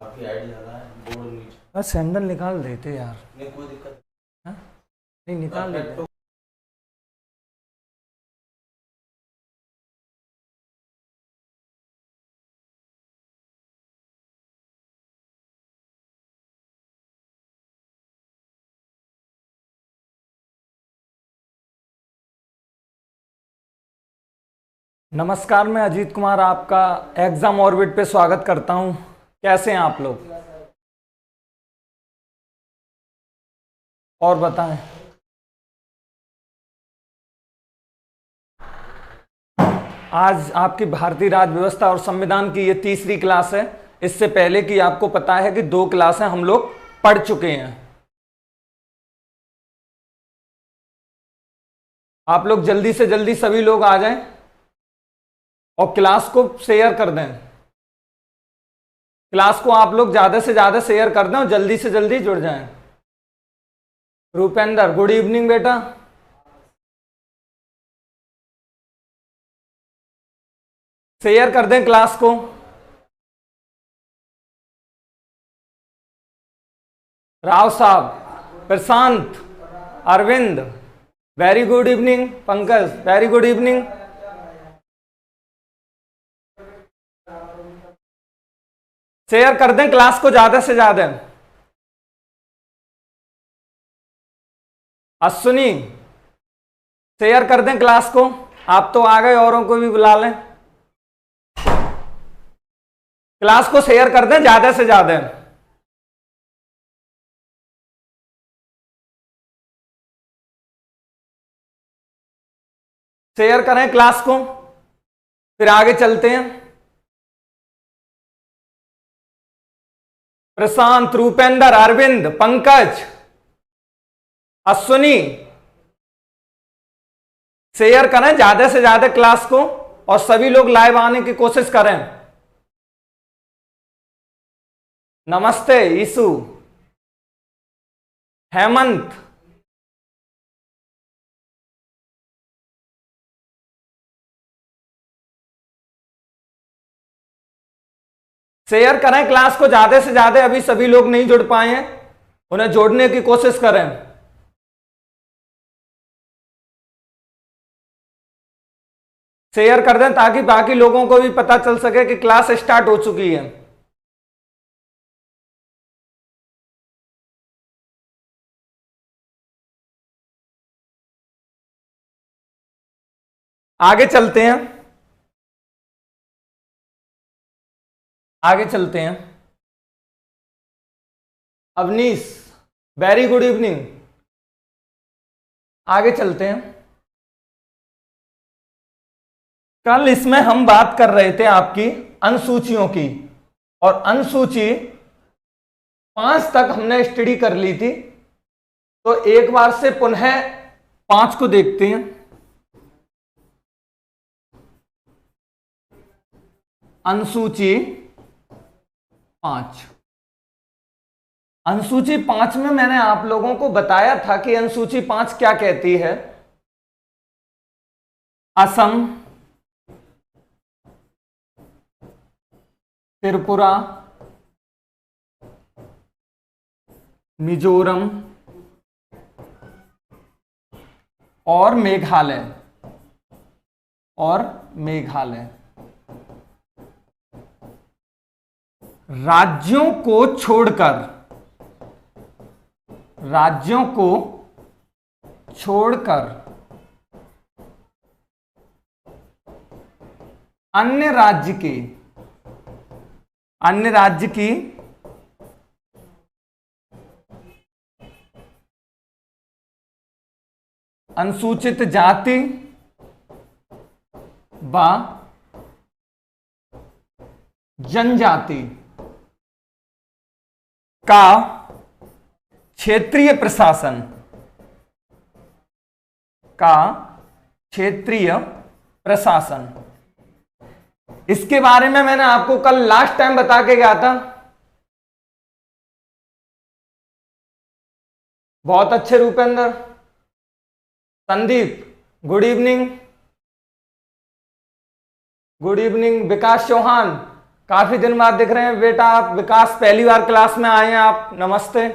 काफी आइडिया ज्यादा है, बोर्ड नीचे। बस सैंडल निकाल देते यार। नहीं कोई दिक्कत हाँ? नहीं निकाल नहीं। देते। नमस्कार, मैं अजीत कुमार आपका एग्जाम ऑर्बिट पे स्वागत करता हूं। कैसे हैं आप लोग और बताएं। आज आपकी भारतीय राज्य व्यवस्था और संविधान की ये तीसरी क्लास है। इससे पहले की आपको पता है कि 2 क्लासें हम लोग पढ़ चुके हैं। आप लोग जल्दी से जल्दी सभी लोग आ जाएं और क्लास को शेयर कर दें। क्लास को आप लोग ज्यादा से ज्यादा शेयर कर दें और जल्दी से जल्दी जुड़ जाएं। रूपेंद्र, गुड इवनिंग बेटा। शेयर कर दें क्लास को। राव साहब, Prashant, Arvind, very good evening. Pankaj, very good evening. Share कर दें क्लास को ज्यादा से ज्यादा। अश्विनी, शेयर कर दें क्लास को। आप तो आ गए, औरों को भी बुला लें। क्लास को शेयर कर दें ज्यादा से ज्यादा। शेयर करें क्लास को, फिर आगे चलते हैं। प्रशांत, रूपेंद्र, अरविंद, पंकज, अश्विनी, शेयर करें ज्यादा से ज्यादा क्लास को और सभी लोग लाइव आने की कोशिश करें। नमस्ते ईसु, हेमंत, शेयर करें क्लास को ज्यादा से ज्यादा। अभी सभी लोग नहीं जुड़ पाए हैं, उन्हें जोड़ने की कोशिश करें। शेयर कर दें ताकि बाकी लोगों को भी पता चल सके कि क्लास स्टार्ट हो चुकी है। आगे चलते हैं, आगे चलते हैं। Avneesh, very good evening. आगे चलते हैं। कल इसमें हम बात कर रहे थे आपकी अनुसूचियों की, और अनुसूची 5 तक हमने स्टडी कर ली थी। तो एक बार से पुनः 5 को देखते हैं। अनुसूची 5। अनुसूची 5 में मैंने आप लोगों को बताया था कि अनुसूची 5 क्या कहती है। असम, त्रिपुरा, मिजोरम और मेघालय, राज्यों को छोड़कर अन्य राज्य की अनुसूचित जाति व जनजाति का क्षेत्रीय प्रशासन। इसके बारे में मैंने आपको कल लास्ट टाइम बता के गया था। बहुत अच्छे रूपेंद्र। Sandeep, good evening. विकास चौहान, काफी दिन बाद दिख रहे हैं बेटा आप। विकास पहली बार क्लास में आए हैं आप, नमस्ते।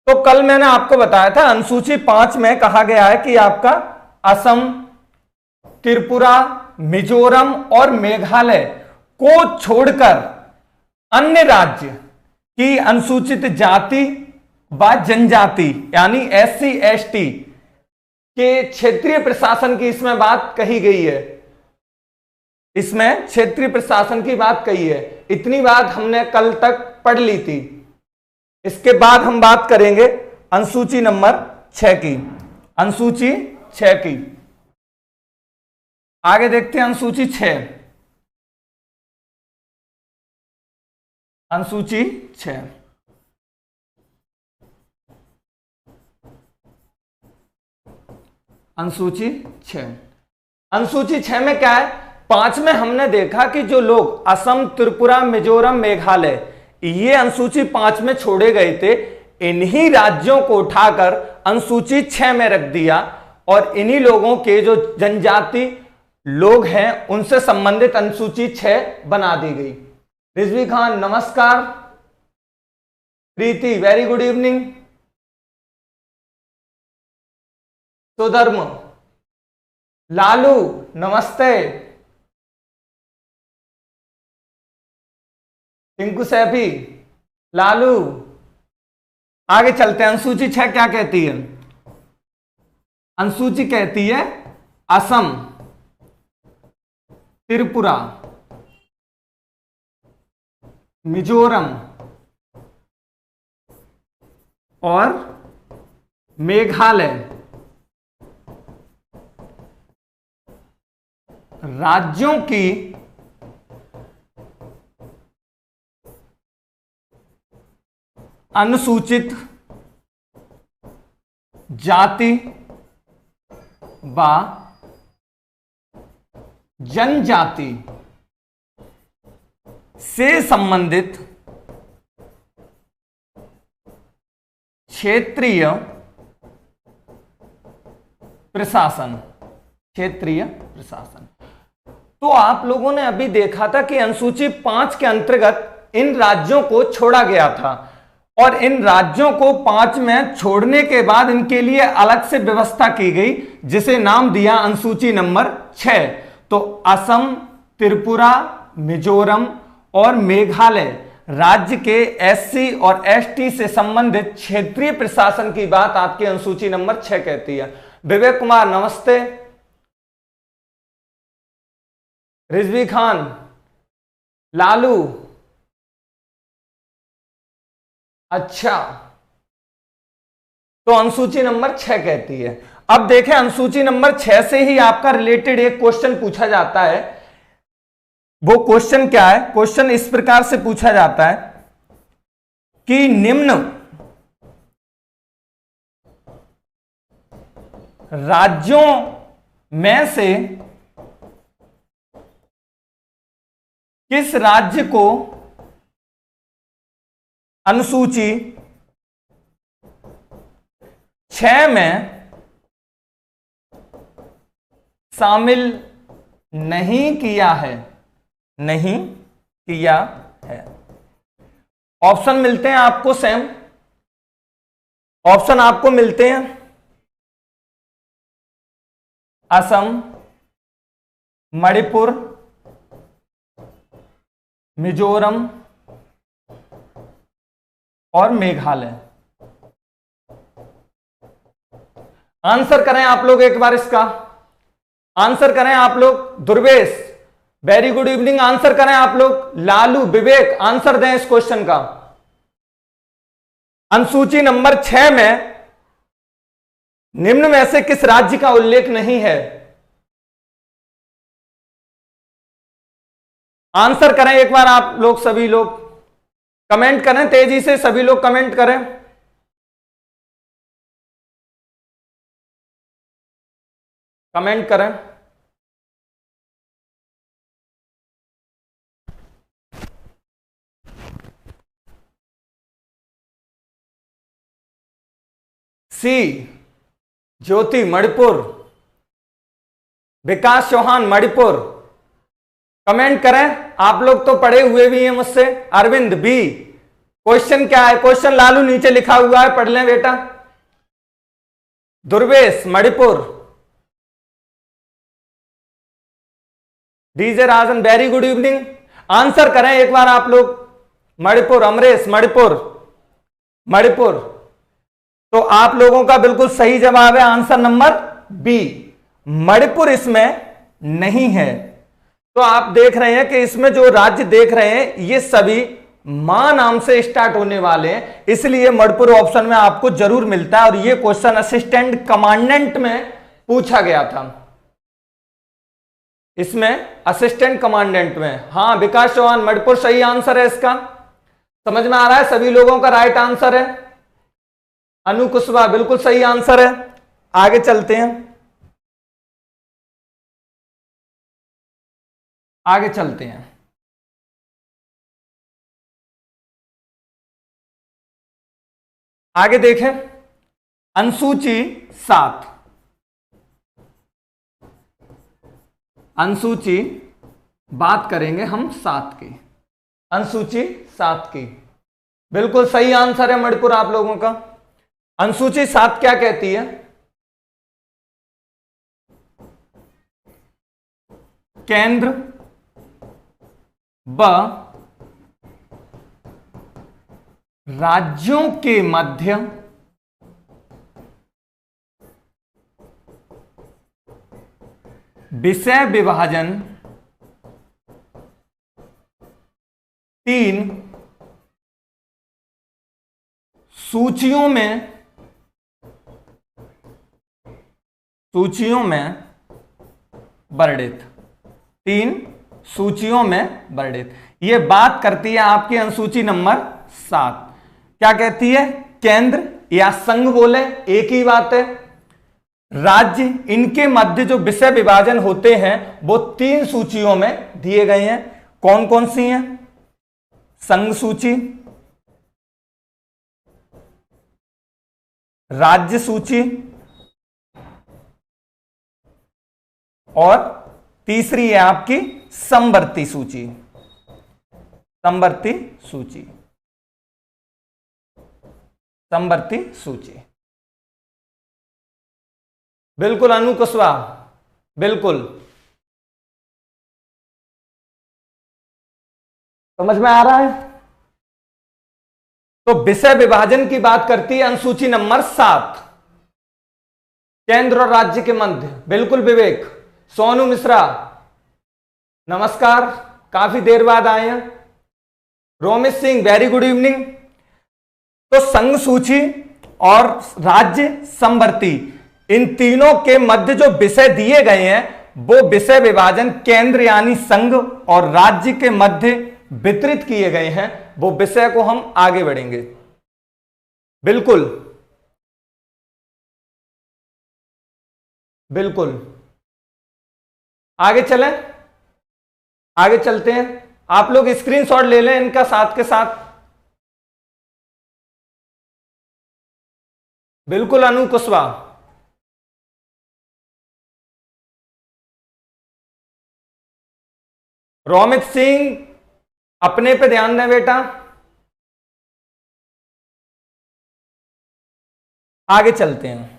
तो कल मैंने आपको बताया था अनुसूची 5 में कहा गया है कि आपका असम, त्रिपुरा, मिजोरम और मेघालय को छोड़कर अन्य राज्य की अनुसूचित जाति व जनजाति यानी SC ST के क्षेत्रीय प्रशासन की इसमें बात कही गई है। इसमें क्षेत्रीय प्रशासन की बात कही है। इतनी बात हमने कल तक पढ़ ली थी। इसके बाद हम बात करेंगे अनुसूची नंबर 6 की। अनुसूची 6 की आगे देखते हैं। अनुसूची 6, अनुसूची 6 अनुसूची 6 अनुसूची 6 में क्या है? 5 में हमने देखा कि जो लोग असम, त्रिपुरा, मिजोरम, मेघालय ये अनुसूची 5 में छोड़े गए थे, इन्हीं राज्यों को उठाकर अनुसूची 6 में रख दिया और इन्हीं लोगों के जो जनजाति लोग हैं उनसे संबंधित अनुसूची 6 बना दी गई। रिजवी खान नमस्कार। प्रीति very good evening. Sudharma, Lalu नमस्ते। टिंकू सैफी, लालू। आगे चलते हैं। अनुसूची 6 क्या कहती है? अनुसूची कहती है असम, त्रिपुरा, मिजोरम और मेघालय राज्यों की अनुसूचित जाति व जनजाति से संबंधित क्षेत्रीय प्रशासन, क्षेत्रीय प्रशासन। तो आप लोगों ने अभी देखा था कि अनुसूची 5 के अंतर्गत इन राज्यों को छोड़ा गया था और इन राज्यों को 5 में छोड़ने के बाद इनके लिए अलग से व्यवस्था की गई जिसे नाम दिया अनुसूची नंबर 6। तो असम, त्रिपुरा, मिजोरम और मेघालय राज्य के SC और ST से संबंधित क्षेत्रीय प्रशासन की बात आपकी अनुसूची नंबर 6 कहती है। विवेक कुमार नमस्ते। रिजवी खान, लालू, अच्छा। तो अनुसूची नंबर 6 कहती है। अब देखें अनुसूची नंबर 6 से ही आपका रिलेटेड एक क्वेश्चन पूछा जाता है। वो क्वेश्चन क्या है? क्वेश्चन इस प्रकार से पूछा जाता है कि निम्न राज्यों में से किस राज्य को अनुसूची 6 में शामिल नहीं किया है? नहीं किया है। ऑप्शन मिलते हैं आपको सेम, ऑप्शन आपको मिलते हैं असम, मणिपुर, मिजोरम और मेघालय। आंसर करें आप लोग एक बार, इसका आंसर करें आप लोग। Durvesh very good evening. Answer करें आप लोग। लालू, विवेक आंसर दें इस क्वेश्चन का। अनुसूची नंबर 6 में निम्न में से किस राज्य का उल्लेख नहीं है? आंसर करें एक बार आप लोग। सभी लोग कमेंट करें तेजी से, सभी लोग कमेंट करें। कमेंट करें। सी ज्योति मणिपुर, विकास चौहान मणिपुर, कमेंट करें। आप लोग तो पढ़े हुए भी हैं मुझसे। अरविंद बी, क्वेश्चन क्या है? क्वेश्चन लालू नीचे लिखा हुआ है, पढ़ लें बेटा। दुर्वेश मणिपुर, डीजे राजन वेरी गुड इवनिंग। आंसर करें एक बार आप लोग। मणिपुर, अमरेश मणिपुर, मणिपुर। तो आप लोगों का बिल्कुल सही जवाब है आंसर नंबर बी, मणिपुर इसमें नहीं है। तो आप देख रहे हैं कि इसमें जो राज्य देख रहे हैं ये सभी मां नाम से स्टार्ट होने वाले हैं, इसलिए मणिपुर ऑप्शन में आपको जरूर मिलता है। और ये क्वेश्चन असिस्टेंट कमांडेंट में पूछा गया था, इसमें असिस्टेंट कमांडेंट में। हाँ विकास चौहान, मणिपुर सही आंसर है इसका। समझ में आ रहा है सभी लोगों का राइट आंसर है। अनु कुशवाहा बिल्कुल सही आंसर है। आगे चलते हैं, आगे चलते हैं। आगे देखें, अनुसूची 7, अनुसूची बात करेंगे हम 7 की, अनुसूची 7 की। बिल्कुल सही आंसर है मणिपुर आप लोगों का। अनुसूची 7 क्या कहती है? केंद्र व राज्यों के मध्य विषय विभाजन 3 सूचियों में वर्णित, 3 सूचियों में वर्णित। यह बात करती है आपकी अनुसूची नंबर 7। क्या कहती है? केंद्र या संघ बोले एक ही बात है, राज्य, इनके मध्य जो विषय विभाजन होते हैं वो 3 सूचियों में दिए गए हैं। कौन कौन सी हैं? संघ सूची, राज्य सूची और तीसरी है आपकी समवर्ती सूची, समवर्ती सूची, समवर्ती सूची। बिल्कुल अनु कुशवाहा, बिल्कुल समझ में आ रहा है। तो विषय विभाजन की बात करती है अनुसूची नंबर 7, केंद्र और राज्य के मध्य। बिल्कुल विवेक, सोनू मिश्रा नमस्कार, काफी देर बाद आए हैं। Romit Singh very good evening. तो संघ सूची और राज्य समवर्ती, इन तीनों के मध्य जो विषय दिए गए हैं वो विषय विभाजन केंद्र यानी संघ और राज्य के मध्य वितरित किए गए हैं। वो विषय को हम आगे बढ़ेंगे। बिल्कुल बिल्कुल आगे चलें, आगे चलते हैं। आप लोग स्क्रीनशॉट ले लें इनका साथ के साथ। बिल्कुल अनु कुशवाहा, रोमित सिंह अपने पे ध्यान दें बेटा। आगे चलते हैं।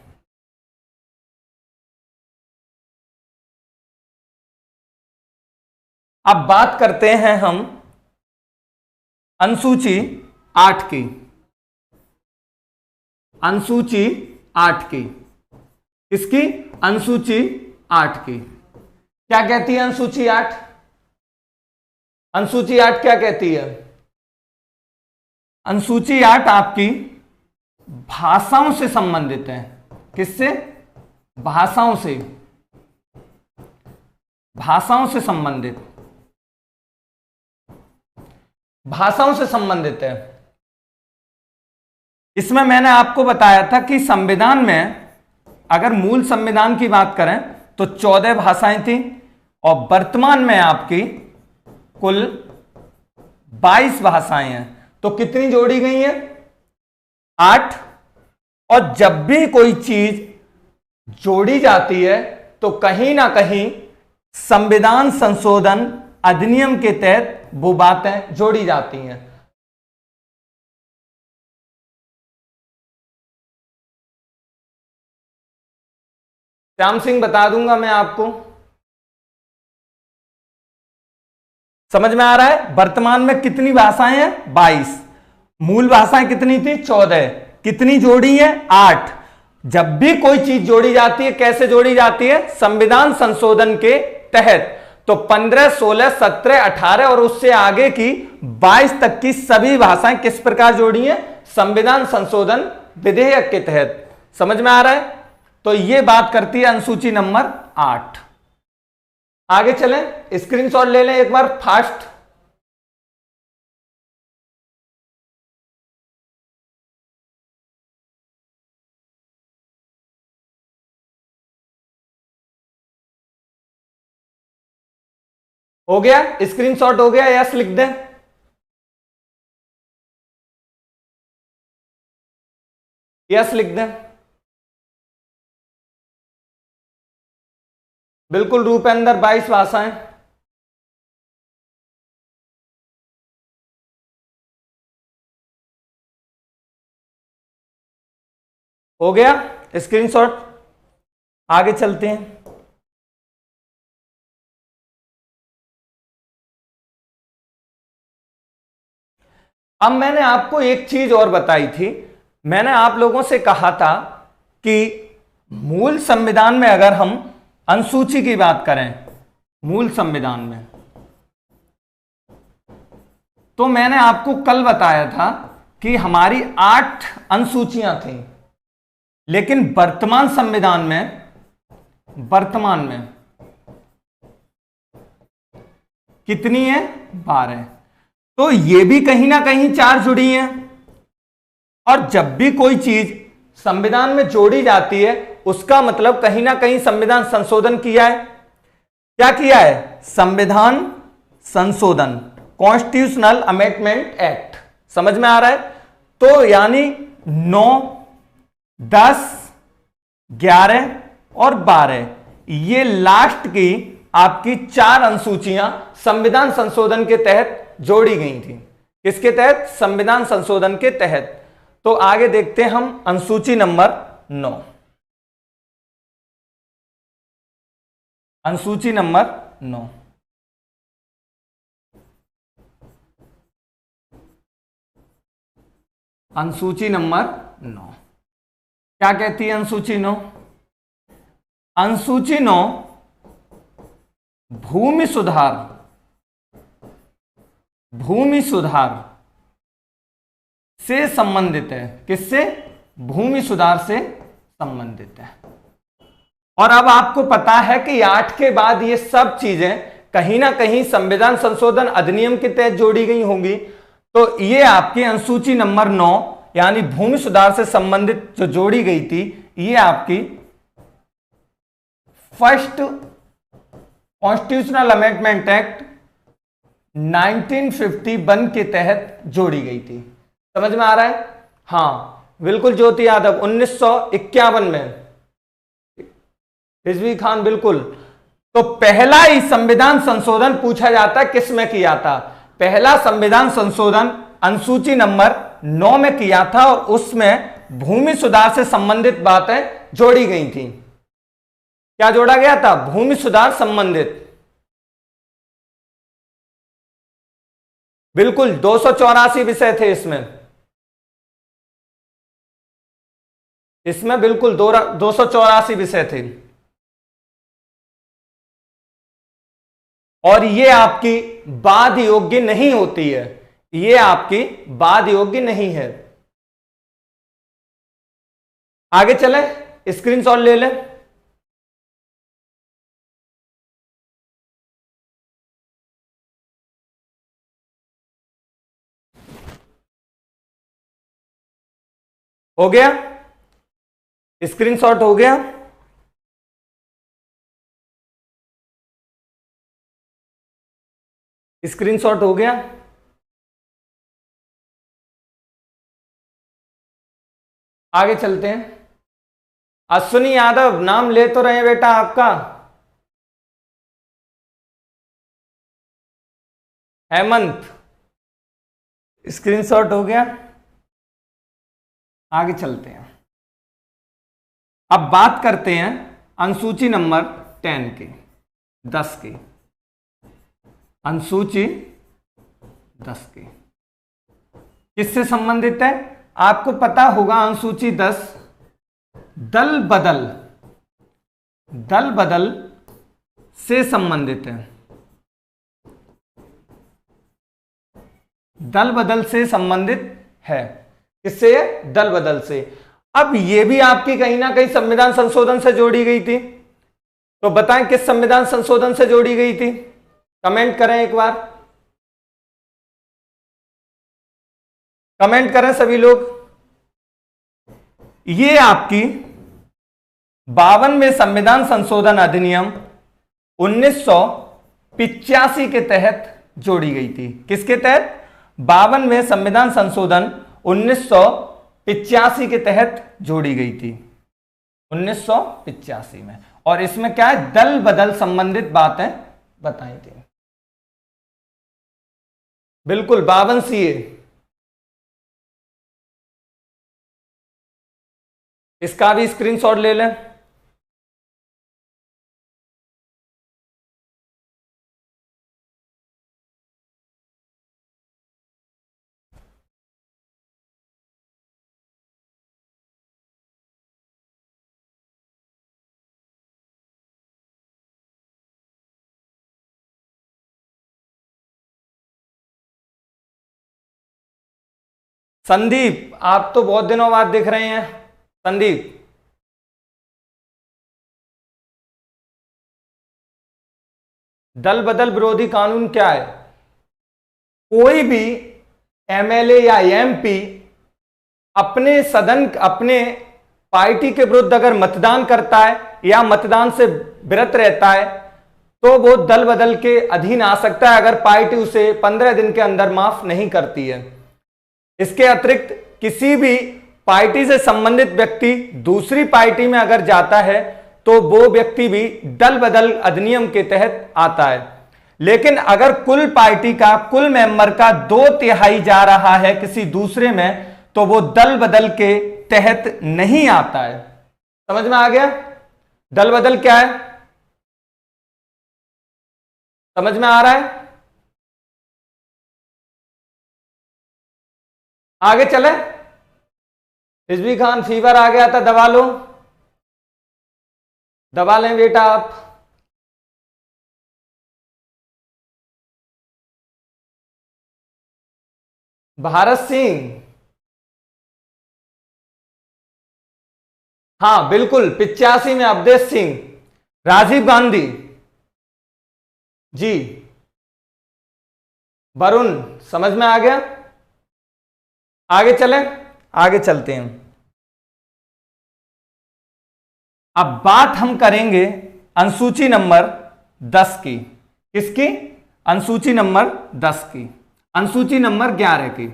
अब बात करते हैं हम अनुसूची 8 की, अनुसूची 8 की। इसकी अनुसूची 8 की क्या कहती है? अनुसूची 8, अनुसूची 8 क्या कहती है? अनुसूची 8 आपकी भाषाओं से संबंधित है। किससे? भाषाओं से, भाषाओं से संबंधित, भाषाओं से संबंधित है। इसमें मैंने आपको बताया था कि संविधान में अगर मूल संविधान की बात करें तो 14 भाषाएं थी और वर्तमान में आपकी कुल 22 भाषाएं हैं। तो कितनी जोड़ी गई हैं? 8। और जब भी कोई चीज जोड़ी जाती है तो कहीं ना कहीं संविधान संशोधन अधिनियम के तहत वो बातें जोड़ी जाती हैं। श्याम सिंह बता दूंगा मैं आपको, समझ में आ रहा है। वर्तमान में कितनी भाषाएं हैं? 22। मूल भाषाएं कितनी थी? 14। कितनी जोड़ी है? 8। जब भी कोई चीज जोड़ी जाती है, कैसे जोड़ी जाती है? संविधान संशोधन के तहत। तो 15, 16, 17, 18 और उससे आगे की 22 तक की सभी भाषाएं किस प्रकार जोड़ी हैं? संविधान संशोधन विधेयक के तहत। समझ में आ रहा है। तो यह बात करती है अनुसूची नंबर 8। आगे चलें, स्क्रीनशॉट ले लें एक बार फास्ट। हो गया? स्क्रीनशॉट हो गया? यस लिख दें। यस लिख दें। बिल्कुल रूपेंद्र, 22 भाषाएं। हो गया स्क्रीनशॉट। आगे चलते हैं। अब मैंने आपको एक चीज और बताई थी। मैंने आप लोगों से कहा था कि मूल संविधान में अगर हम अनुसूची की बात करें, मूल संविधान में, तो मैंने आपको कल बताया था कि हमारी 8 अनुसूचियां थीं, लेकिन वर्तमान संविधान में कितनी है? 12। तो ये भी कहीं ना कहीं 4 जुड़ी हैं। और जब भी कोई चीज संविधान में जोड़ी जाती है, उसका मतलब कहीं ना कहीं संविधान संशोधन किया है। क्या किया है? संविधान संशोधन, कॉन्स्टिट्यूशनल अमेंडमेंट एक्ट। समझ में आ रहा है। तो यानी 9, 10, 11 और 12 ये लास्ट की आपकी 4 अनुसूचियां संविधान संशोधन के तहत जोड़ी गई थी। किसके तहत? संविधान संशोधन के तहत। तो आगे देखते हैं हम अनुसूची नंबर 9। अनुसूची नंबर 9। अनुसूची नंबर 9 क्या कहती है? अनुसूची 9, अनुसूची 9 भूमि सुधार से संबंधित है। किससे? भूमि सुधार से संबंधित है। और अब आपको पता है कि 8 के बाद ये सब चीजें कहीं ना कहीं संविधान संशोधन अधिनियम के तहत जोड़ी गई होंगी। तो ये आपकी अनुसूची नंबर 9 यानी भूमि सुधार से संबंधित जो जोड़ी गई थी, ये आपकी फर्स्ट कॉन्स्टिट्यूशनल अमेंडमेंट एक्ट 1951 के तहत जोड़ी गई थी। समझ में आ रहा है। हाँ बिल्कुल ज्योति यादव, 1951 में। रिजवी खान बिल्कुल। तो पहला ही संविधान संशोधन पूछा जाता है किस में किया था? पहला संविधान संशोधन अनुसूची नंबर 9 में किया था और उसमें भूमि सुधार से संबंधित बातें जोड़ी गई थी। क्या जोड़ा गया था? भूमि सुधार संबंधित। बिल्कुल 284 विषय थे इसमें बिल्कुल 284 विषय थे। और ये आपकी वाद योग्य नहीं होती है, ये आपकी वाद योग्य नहीं है। आगे चले, स्क्रीनशॉट ले लें। हो गया? स्क्रीनशॉट हो गया? स्क्रीनशॉट हो गया? आगे चलते हैं। अश्विनी यादव नाम ले तो रहे बेटा आपका। हेमंत, स्क्रीनशॉट हो गया। आगे चलते हैं। अब बात करते हैं अनुसूची नंबर 10 की, 10 की, अनुसूची 10 की किससे संबंधित है? आपको पता होगा अनुसूची 10 दल बदल से संबंधित है। दल बदल से संबंधित है। किससे? दल बदल से। अब यह भी आपकी कहीं ना कहीं संविधान संशोधन से जोड़ी गई थी, तो बताएं किस संविधान संशोधन से जोड़ी गई थी? कमेंट करें एक बार, कमेंट करें सभी लोग। ये आपकी 52वें संविधान संशोधन अधिनियम 1985 के तहत जोड़ी गई थी। किसके तहत? 52वें संविधान संशोधन 1985 के तहत जोड़ी गई थी, 1985 में। और इसमें क्या है? दल बदल संबंधित बातें बताई थी। बिल्कुल 52 सीए, इसका भी स्क्रीनशॉट ले लें। संदीप, आप तो बहुत दिनों बाद दिख रहे हैं। संदीप, दल बदल विरोधी कानून क्या है? कोई भी एमएलए या एमपी अपने सदन, अपने पार्टी के विरुद्ध अगर मतदान करता है या मतदान से विरत रहता है तो वो दल बदल के अधीन आ सकता है, अगर पार्टी उसे 15 दिन के अंदर माफ नहीं करती है। इसके अतिरिक्त किसी भी पार्टी से संबंधित व्यक्ति दूसरी पार्टी में अगर जाता है तो वो व्यक्ति भी दल बदल अधिनियम के तहत आता है। लेकिन अगर कुल पार्टी का, कुल मेंबर का 2/3 जा रहा है किसी दूसरे में, तो वो दल बदल के तहत नहीं आता है। समझ में आ गया? दल बदल क्या है? समझ में आ रहा है? आगे चले। रिजवी खान, फीवर आ गया था, दवा लो, दबा लें बेटा आप। भारत सिंह, हाँ बिल्कुल 85 में अवधेश सिंह, राजीव गांधी जी, वरुण, समझ में आ गया? आगे चलें, आगे चलते हैं। अब बात हम करेंगे अनुसूची नंबर 10 की। किसकी? अनुसूची नंबर 10 की, अनुसूची नंबर 11 की,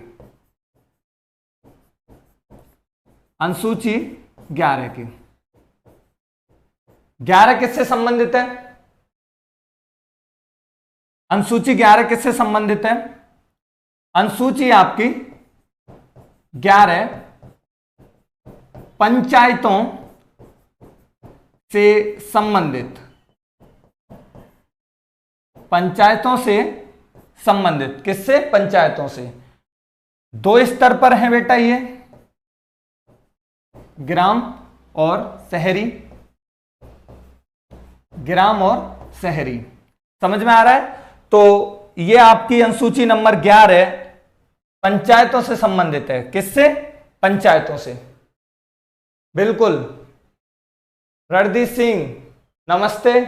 अनुसूची 11 की। 11 किससे संबंधित है? अनुसूची 11 किससे संबंधित है? अनुसूची आपकी 11 पंचायतों से संबंधित, पंचायतों से संबंधित। किससे? पंचायतों से। 2 स्तर पर है बेटा ये, ग्राम और शहरी, ग्राम और शहरी। समझ में आ रहा है? तो ये आपकी अनुसूची नंबर 11 पंचायतों से संबंधित है। किससे? पंचायतों से। बिल्कुल। रणदीप सिंह, नमस्ते।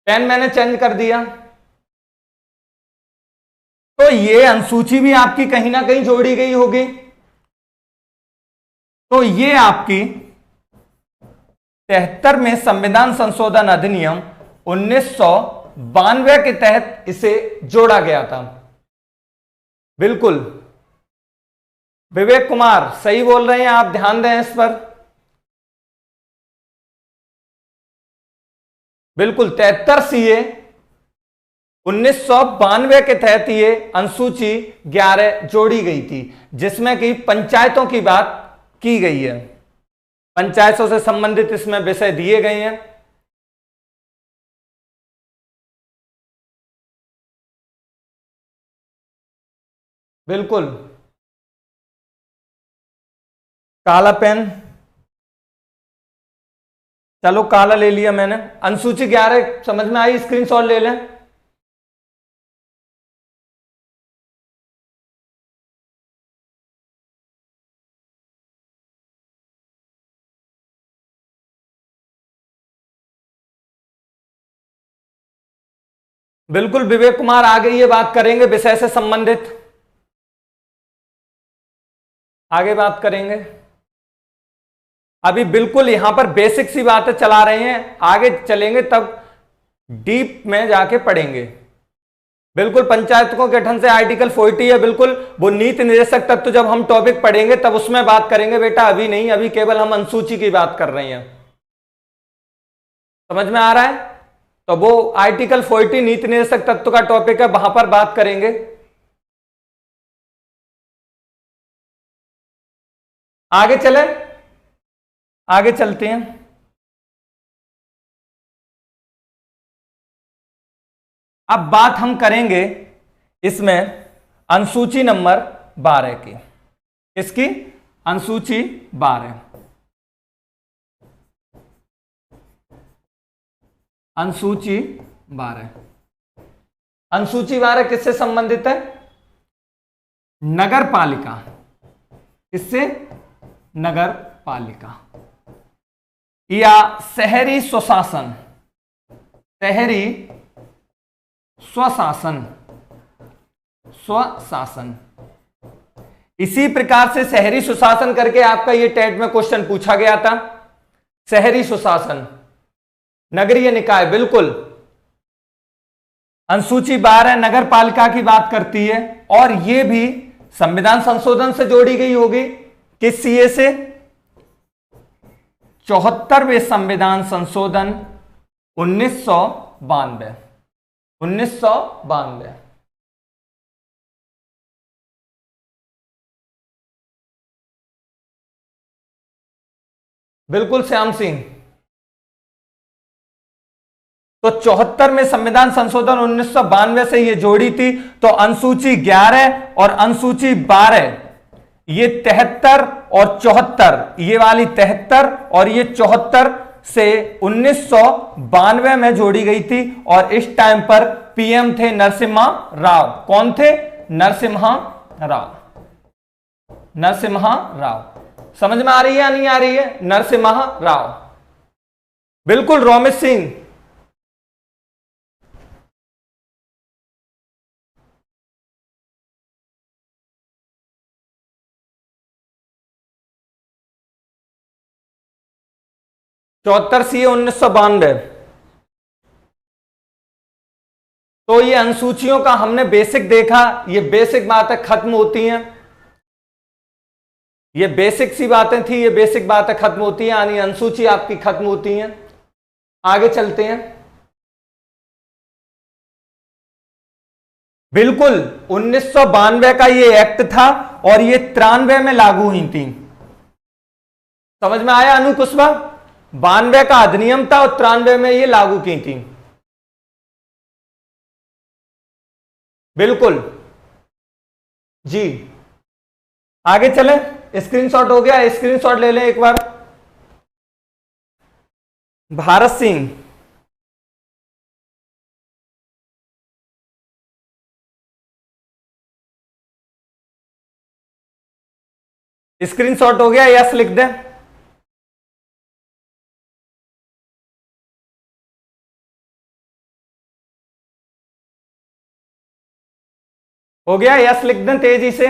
पेन मैंने चेंज कर दिया। तो ये अनुसूची भी आपकी कहीं ना कहीं जोड़ी गई होगी। तो ये आपकी 73वें संविधान संशोधन अधिनियम 1992 के तहत इसे जोड़ा गया था। बिल्कुल विवेक कुमार, सही बोल रहे हैं आप, ध्यान दें इस पर। बिल्कुल 73 सीए 1992 के तहत ये अनुसूची 11 जोड़ी गई थी, जिसमें कि पंचायतों की बात की गई है। पंचायतों से संबंधित इसमें विषय दिए गए हैं। बिल्कुल, काला पेन, चलो काला ले लिया मैंने। अनुसूची 11 समझ में आई, स्क्रीनशॉट ले लें। बिल्कुल विवेक कुमार, आगे ये बात करेंगे विषय से संबंधित, आगे बात करेंगे। अभी बिल्कुल यहां पर बेसिक सी बातें चला रहे हैं, आगे चलेंगे तब डीप में जाके पढ़ेंगे। बिल्कुल पंचायतों के गठन से आर्टिकल 40 है, बिल्कुल वो नीति निर्देशक तत्व तो जब हम टॉपिक पढ़ेंगे तब उसमें बात करेंगे बेटा, अभी नहीं, अभी केवल हम अनुसूची की बात कर रहे हैं। समझ में आ रहा है? तो वो आर्टिकल 40 नीति निर्देशक तत्व का टॉपिक है, वहां पर बात करेंगे। आगे चले, आगे चलते हैं। अब बात हम करेंगे इसमें अनुसूची नंबर 12 की। इसकी अनुसूची 12, अनुसूची 12, अनुसूची 12 किससे संबंधित है? नगर पालिका। किससे? नगर पालिका या शहरी स्वशासन, शहरी स्वशासन, स्वशासन। इसी प्रकार से शहरी सुशासन करके आपका ये टेट में क्वेश्चन पूछा गया था। शहरी सुशासन, नगरीय निकाय, बिल्कुल अनुसूची 12 नगर पालिका की बात करती है, और ये भी संविधान संशोधन से जोड़ी गई होगी। किस सीए से? 74वें संविधान संशोधन 1992, 1992। बिल्कुल श्याम सिंह, तो 74 में संविधान संशोधन 1992 से ये जोड़ी थी। तो अनुसूची 11 और अनुसूची 12, ये 73 और 74, ये वाली 73 और ये 74 से 1992 में जोड़ी गई थी। और इस टाइम पर पीएम थे नरसिम्हा राव। कौन थे? नरसिम्हा राव, नरसिम्हा राव। समझ में आ रही है या नहीं आ रही है? नरसिम्हा राव, बिल्कुल। रोमित सिंह, चौहत्तर सी 1992। तो ये अनुसूचियों का हमने बेसिक देखा, ये बेसिक बातें खत्म होती हैं, ये बेसिक सी बातें थी, ये बेसिक बातें खत्म होती हैं, यानी अनुसूची आपकी खत्म होती हैं। आगे चलते हैं। बिल्कुल 1992 का ये एक्ट था और ये 93 में लागू हुई थी। समझ में आया अनु कुशवा? 92 का अधिनियम था और 93 में ये लागू की थी। बिल्कुल जी। आगे चले, स्क्रीनशॉट हो गया, स्क्रीनशॉट ले लें एक बार। भारत सिंह, स्क्रीनशॉट हो गया, यस लिख दें। हो गया, यस लिख दें तेजी से।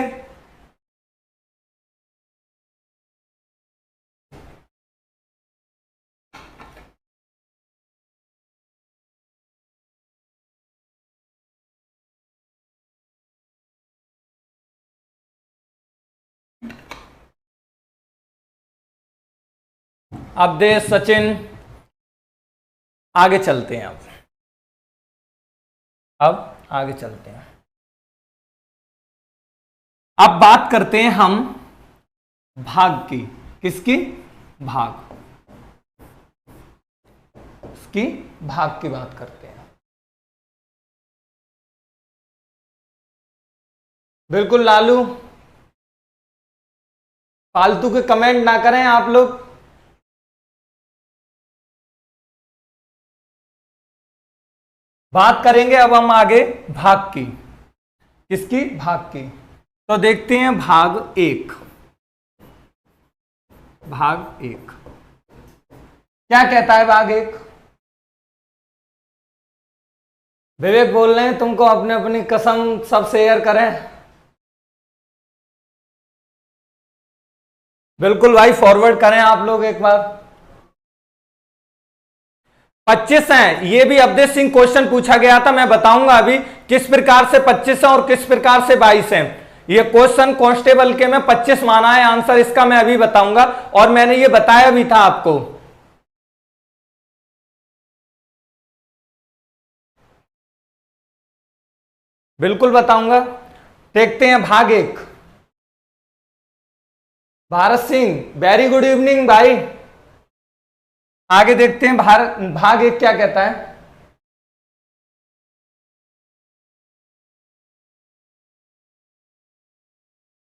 अवधेश, सचिन, आगे चलते हैं। अब आगे चलते हैं। अब बात करते हैं हम भाग की। किसकी? भाग। इसकी भाग की बात करते हैं। बिल्कुल लालू, फालतू के कमेंट ना करें आप लोग। बात करेंगे अब हम आगे भाग की। किसकी? भाग की। तो देखते हैं भाग एक। भाग एक क्या कहता है? भाग एक, विवेक बोल रहे हैं तुमको अपने अपनी कसम सब शेयर करें। बिल्कुल भाई, फॉरवर्ड करें आप लोग एक बार। 25 हैं, ये भी अवधेश सिंह क्वेश्चन पूछा गया था, मैं बताऊंगा अभी किस प्रकार से 25 है और किस प्रकार से 22 है। ये क्वेश्चन कांस्टेबल के में 25 माना है आंसर इसका, मैं अभी बताऊंगा और मैंने ये बताया भी था आपको। बिल्कुल बताऊंगा। देखते हैं भाग एक। Bharat Singh, very good evening भाई। आगे देखते हैं भाग एक क्या कहता है।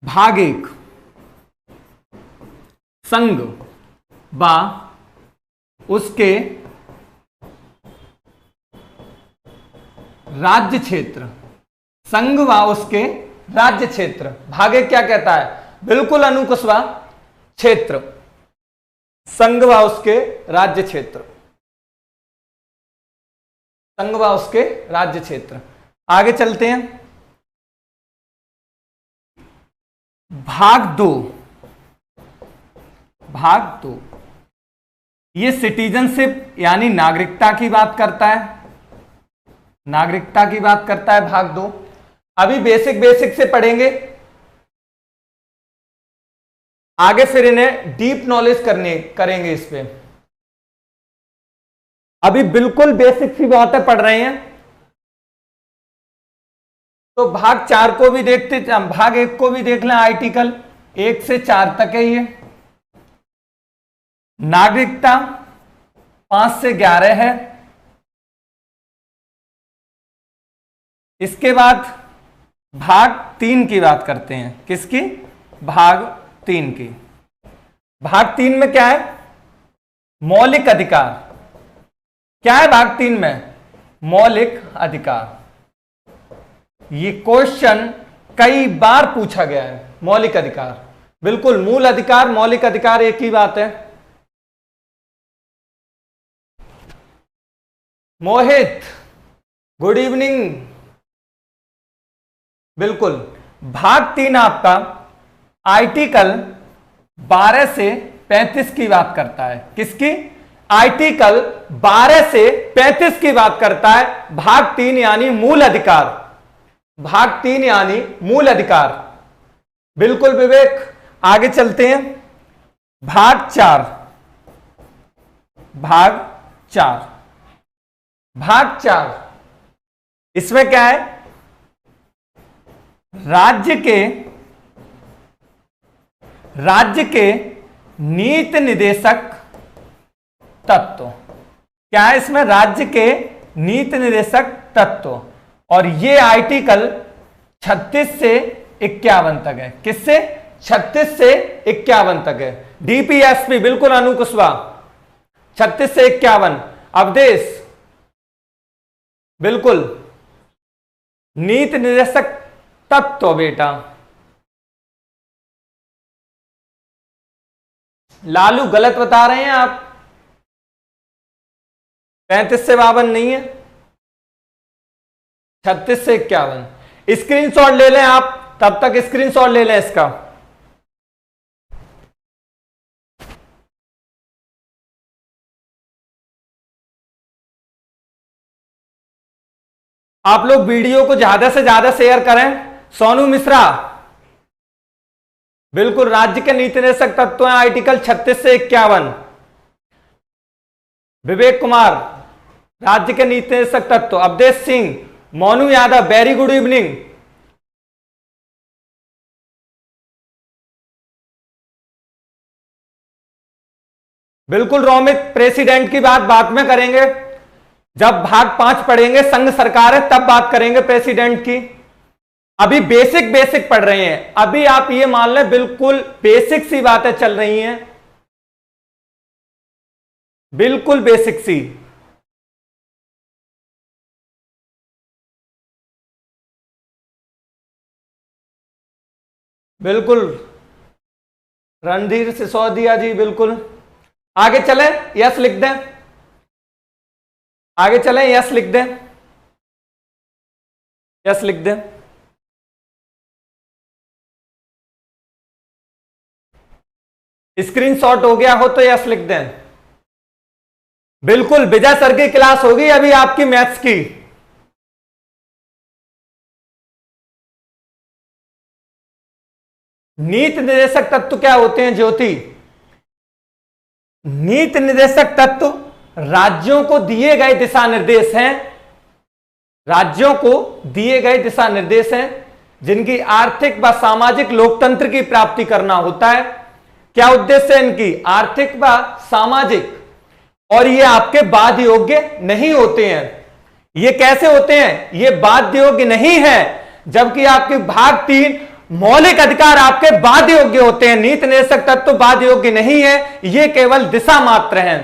भाग एक, संघ बा उसके राज्य क्षेत्र। संघ व उसके राज्य क्षेत्र। भाग एक क्या कहता है? बिल्कुल अनुकुशवा, क्षेत्र। संघ व उसके राज्य क्षेत्र। संघ व उसके राज्य क्षेत्र। आगे चलते हैं। भाग दो। भाग दो ये सिटीजनशिप यानी नागरिकता की बात करता है। नागरिकता की बात करता है भाग दो। अभी बेसिक से पढ़ेंगे, आगे फिर इन्हें डीप नॉलेज करेंगे इस पे। अभी बिल्कुल बेसिक सी बातें पढ़ रहे हैं। तो भाग 4 को भी देखते, भाग 1 को भी देख लें। आर्टिकल 1 से 4 तक है ये। नागरिकता 5 से 11 है। इसके बाद भाग 3 की बात करते हैं। किसकी? भाग 3 की। भाग 3 में क्या है? मौलिक अधिकार। क्या है भाग 3 में? मौलिक अधिकार। ये क्वेश्चन कई बार पूछा गया है। मौलिक अधिकार, बिल्कुल मूल अधिकार मौलिक अधिकार एक ही बात है। मोहित, गुड इवनिंग। बिल्कुल, भाग 3 आपका आर्टिकल 12 से 35 की बात करता है। किसकी? आर्टिकल 12 से 35 की बात करता है। भाग 3 यानी मूल अधिकार। भाग 3 यानी मूल अधिकार। बिल्कुल विवेक, आगे चलते हैं। भाग 4। भाग 4। भाग 4 इसमें क्या है? राज्य के नीति निर्देशक तत्व। क्या है इसमें? राज्य के नीति निर्देशक तत्व। और ये आर्टिकल 36 से 51 तक है। किससे? 36 से 51 तक है। डीपीएसपी, बिल्कुल अनुकुशवा, 36 से 51। अवधेश, बिल्कुल नीति निर्देशक तत्व बेटा। लालू गलत बता रहे हैं आप, 35 से 52 नहीं है, 36 से 51। स्क्रीनशॉट ले लें आप, तब तक स्क्रीनशॉट ले लें इसका। आप लोग वीडियो को ज्यादा से ज्यादा शेयर करें। सोनू मिश्रा, बिल्कुल राज्य के नीति निर्देशक तत्व हैं आर्टिकल 36 से 51। विवेक कुमार, राज्य के नीति निर्देशक तत्व। Avdhesh Singh, Monu Yadav very good evening. बिल्कुल रोमित, प्रेसिडेंट की बात बाद में करेंगे, जब भाग 5 पढ़ेंगे संघ सरकार है तब बात करेंगे प्रेसिडेंट की। अभी बेसिक बेसिक पढ़ रहे हैं, अभी आप ये मान लें बिल्कुल बेसिक सी बातें चल रही हैं, बिल्कुल बेसिक सी। बिल्कुल रणधीर सिसोदिया जी, बिल्कुल। आगे चलें, यस लिख दें, आगे चलें, यस लिख दें, यस लिख दें। स्क्रीनशॉट हो गया हो तो यस लिख दें। बिल्कुल विजय सर की क्लास होगी अभी आपकी मैथ्स की। नीति निर्देशक तत्व क्या होते हैं ज्योति? नीति निर्देशक तत्व राज्यों को दिए गए दिशा निर्देश हैं, राज्यों को दिए गए दिशा निर्देश हैं जिनकी आर्थिक व सामाजिक लोकतंत्र की प्राप्ति करना होता है। क्या उद्देश्य है इनकी? आर्थिक व सामाजिक। और ये आपके बाध्य योग्य नहीं होते हैं। ये कैसे होते हैं? ये बाध्य योग्य नहीं है, जबकि आपके भाग 3 मौलिक अधिकार आपके बाध्य योग्य होते हैं। नीति निर्देशक तत्व बाध्य योग्य नहीं है, ये केवल दिशा मात्र हैं।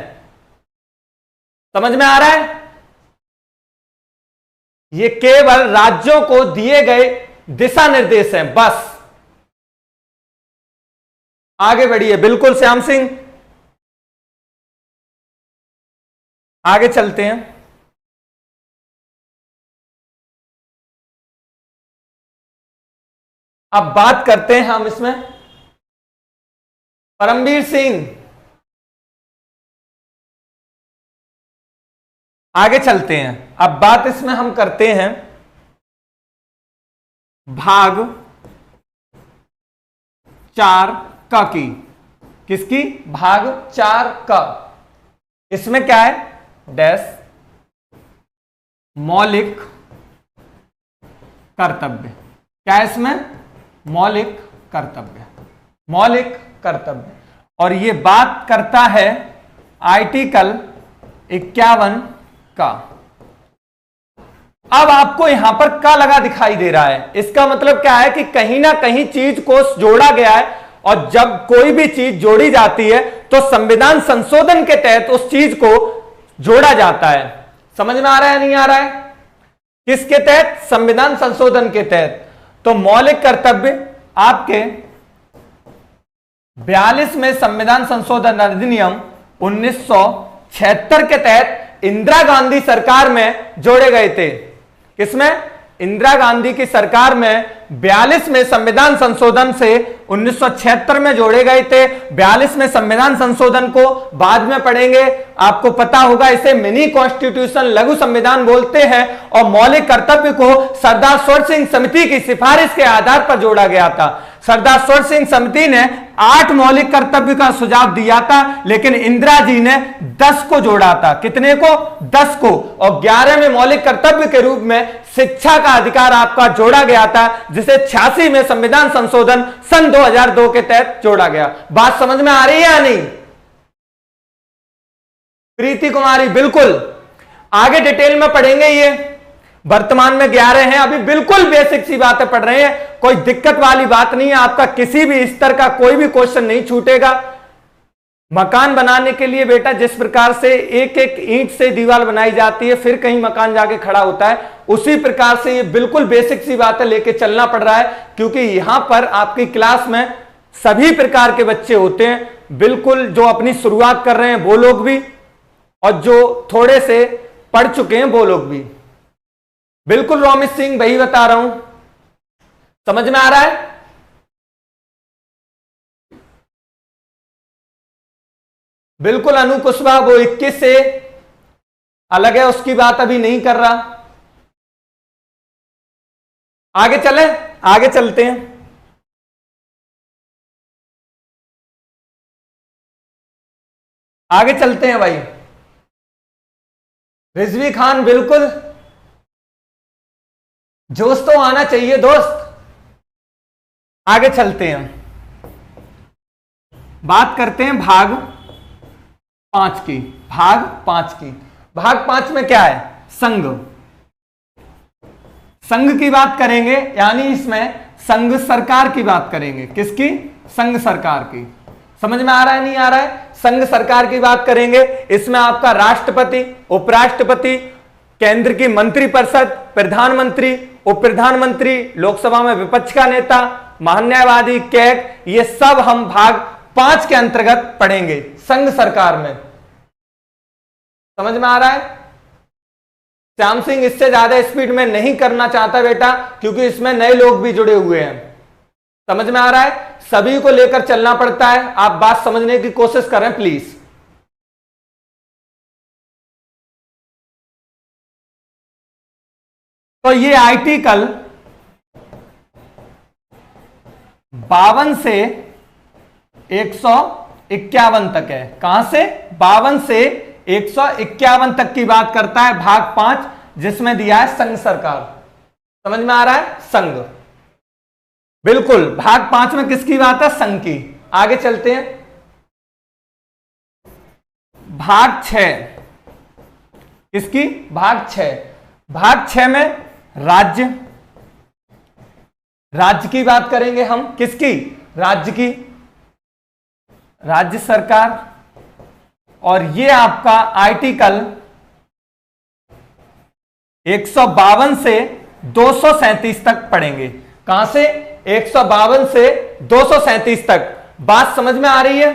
समझ में आ रहा है? ये केवल राज्यों को दिए गए दिशा निर्देश हैं, बस। आगे बढ़िए, बिल्कुल श्याम सिंह, आगे चलते हैं। अब बात करते हैं हम इसमें, परमवीर सिंह, आगे चलते हैं। अब बात इसमें हम करते हैं भाग 4 का की। किसकी? भाग 4 का। इसमें क्या है? डैश मौलिक कर्तव्य। क्या है इसमें? मौलिक कर्तव्य, मौलिक कर्तव्य। और ये बात करता है आर्टिकल 51 का। अब आपको यहां पर का लगा दिखाई दे रहा है, इसका मतलब क्या है कि कहीं ना कहीं चीज को जोड़ा गया है, और जब कोई भी चीज जोड़ी जाती है तो संविधान संशोधन के तहत उस चीज को जोड़ा जाता है। समझ में आ रहा है नहीं आ रहा है? किसके तहत? संविधान संशोधन के तहत। तो मौलिक कर्तव्य आपके 42 में संविधान संशोधन अधिनियम 1976 के तहत इंदिरा गांधी सरकार में जोड़े गए थे। किसमें? इंदिरा गांधी की सरकार में 42 में संविधान संशोधन से 1976 में जोड़े गए थे। 42 में संविधान संशोधन को बाद में पढ़ेंगे, आपको पता होगा इसे मिनी कॉन्स्टिट्यूशन, लघु संविधान बोलते हैं। और मौलिक कर्तव्य को सरदार स्वर्ण सिंह समिति की सिफारिश के आधार पर जोड़ा गया था। सरदार स्वर्ण सिंह समिति ने 8 मौलिक कर्तव्य का सुझाव दिया था, लेकिन इंदिरा जी ने 10 को जोड़ा था। कितने को? 10 को। और 11वें मौलिक कर्तव्य के रूप में शिक्षा का अधिकार आपका जोड़ा गया था, जिसे 86 में संविधान संशोधन सन 2002 के तहत जोड़ा गया। बात समझ में आ रही है या नहीं? प्रीति कुमारी, बिल्कुल आगे डिटेल में पढ़ेंगे। ये वर्तमान में 11 हैं, अभी बिल्कुल बेसिक सी बातें पढ़ रहे हैं, कोई दिक्कत वाली बात नहीं है। आपका किसी भी स्तर का कोई भी क्वेश्चन नहीं छूटेगा। मकान बनाने के लिए बेटा जिस प्रकार से एक एक ईंट से दीवार बनाई जाती है, फिर कहीं मकान जाके खड़ा होता है, उसी प्रकार से ये बिल्कुल बेसिक सी बातें लेके चलना पड़ रहा है, क्योंकि यहां पर आपकी क्लास में सभी प्रकार के बच्चे होते हैं। बिल्कुल जो अपनी शुरुआत कर रहे हैं वो लोग भी, और जो थोड़े से पढ़ चुके हैं वो लोग भी। बिल्कुल रोमित सिंह, वही बता रहा हूं। समझ में आ रहा है? बिल्कुल अनु कुशवाहा, वो 21 से अलग है, उसकी बात अभी नहीं कर रहा। आगे चले, आगे चलते हैं। आगे चलते हैं भाई। रिजवी खान, बिल्कुल जोश तो आना चाहिए दोस्त। आगे चलते हैं, बात करते हैं भाग 5 की। भाग 5 की, भाग 5 में क्या है? संघ। संघ की बात करेंगे, यानी इसमें संघ सरकार की बात करेंगे। किसकी? संघ सरकार की। समझ में आ रहा है नहीं आ रहा है? संघ सरकार की बात करेंगे। इसमें आपका राष्ट्रपति, उपराष्ट्रपति, केंद्र की मंत्रिपरिषद, प्रधानमंत्री, उप प्रधानमंत्री, लोकसभा में विपक्ष का नेता, महान्यायवादी, कैग, ये सब हम भाग 5 के अंतर्गत पढ़ेंगे संघ सरकार में। समझ में आ रहा है? श्याम सिंह इससे ज्यादा स्पीड में नहीं करना चाहता बेटा, क्योंकि इसमें नए लोग भी जुड़े हुए हैं। समझ में आ रहा है? सभी को लेकर चलना पड़ता है। आप बात समझने की कोशिश करें प्लीज। तो ये आर्टिकल 52 से 151 तक है। कहां से? 52 से 151 तक की बात करता है भाग 5, जिसमें दिया है संघ सरकार। समझ में आ रहा है? संघ। बिल्कुल, भाग 5 में किसकी बात है? संघ की। आगे चलते हैं, भाग 6। किसकी? भाग 6। भाग 6 में राज्य। राज्य की बात करेंगे हम। किसकी? राज्य की, राज्य सरकार। और ये आपका आर्टिकल 152 से 237 तक पढ़ेंगे। कहां से? 152 से 237 तक। बात समझ में आ रही है?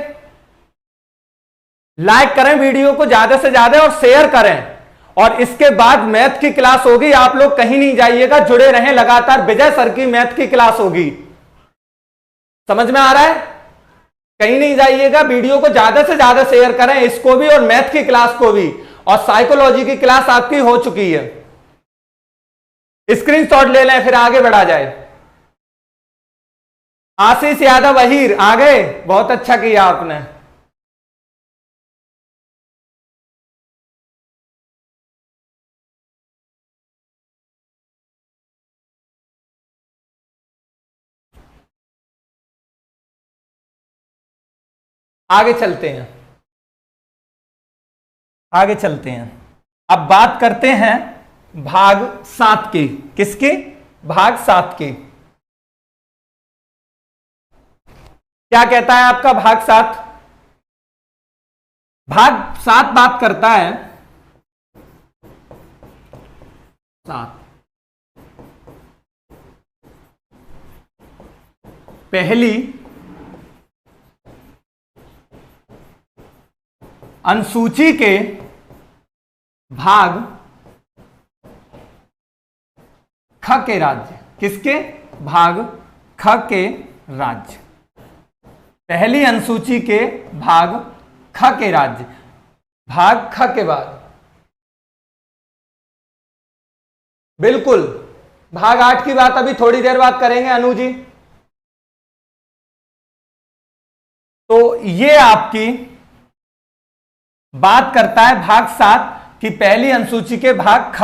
लाइक करें वीडियो को ज्यादा से ज्यादा और शेयर करें। और इसके बाद मैथ की क्लास होगी, आप लोग कहीं नहीं जाइएगा, जुड़े रहें लगातार। विजय सर की मैथ की क्लास होगी। समझ में आ रहा है? कहीं नहीं जाइएगा, वीडियो को ज्यादा से ज्यादा शेयर करें, इसको भी और मैथ की क्लास को भी। और साइकोलॉजी की क्लास आपकी हो चुकी है, स्क्रीनशॉट ले लें, फिर आगे बढ़ा जाए। आशीष यादव अहीर आ गए, बहुत अच्छा किया आपने। आगे चलते हैं, आगे चलते हैं। अब बात करते हैं भाग 7 की। किसकी? भाग 7 की। क्या कहता है आपका भाग 7? भाग 7 बात करता है 7 पहली अनुसूची के भाग ख के राज्य। किसके? भाग ख के राज्य। पहली अनुसूची के भाग ख के राज्य। भाग ख के बाद बिल्कुल भाग 8 की बात अभी थोड़ी देर बाद करेंगे अनु जी। तो ये आपकी बात करता है भाग 7 की पहली अनुसूची के भाग ख,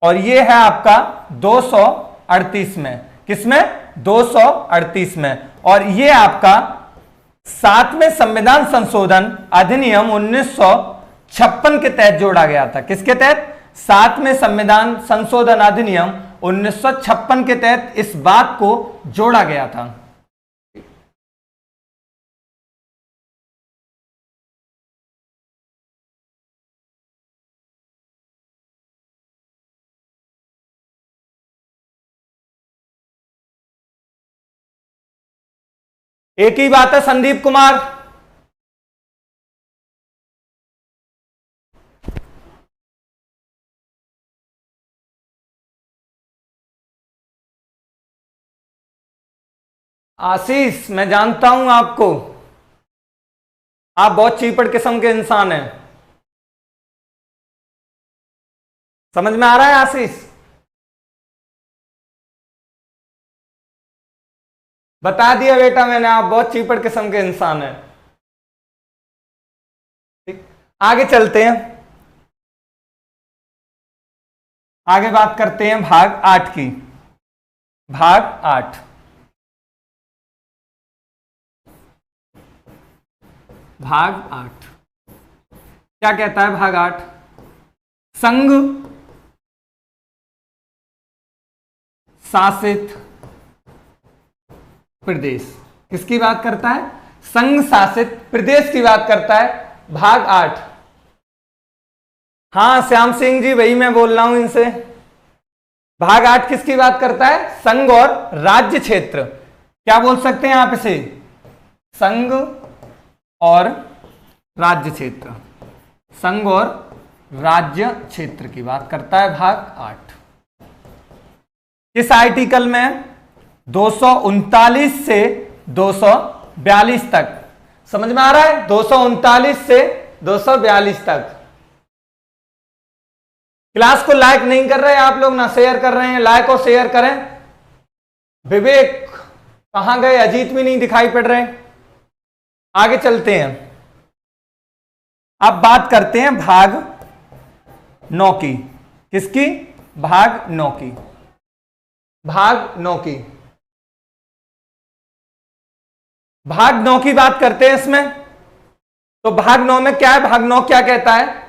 और ये है आपका 238 में। किसमें? 238 में। और ये आपका 7वें संविधान संशोधन अधिनियम 1956 के तहत जोड़ा गया था। किसके तहत? 7वें संविधान संशोधन अधिनियम 1956 के तहत इस बात को जोड़ा गया था। एक ही बात है संदीप कुमार। आशीष, मैं जानता हूं आपको, आप बहुत चीपड़ किस्म के इंसान हैं। समझ में आ रहा है आशीष? बता दिया बेटा मैंने, आप बहुत चीपड़ किस्म के इंसान हैं। ठीक, आगे चलते हैं। आगे बात करते हैं भाग 8 की। भाग 8, भाग 8 क्या कहता है? भाग 8, संघ शासित प्रदेश। किसकी बात करता है? संघ शासित प्रदेश की बात करता है। भाग 8। हाँ श्याम सिंह जी, वही मैं बोल रहा हूं इनसे। भाग 8 किसकी बात करता है? संघ और राज्य क्षेत्र। क्या बोल सकते हैं आप इसे? संघ और राज्य क्षेत्र। संघ और राज्य क्षेत्र की बात करता है भाग 8। इस आर्टिकल में 239 से 242 तक, समझ में आ रहा है? 239 से 242 तक। क्लास को लाइक नहीं कर रहे आप लोग, ना शेयर कर रहे हैं। लाइक और शेयर करें। विवेक कहां गए? अजीत भी नहीं दिखाई पड़ रहे। आगे चलते हैं। अब बात करते हैं भाग 9 की। किसकी? भाग 9 की। भाग 9 की। भाग 9 की बात करते हैं इसमें। तो भाग 9 में क्या है? भाग 9 क्या कहता है?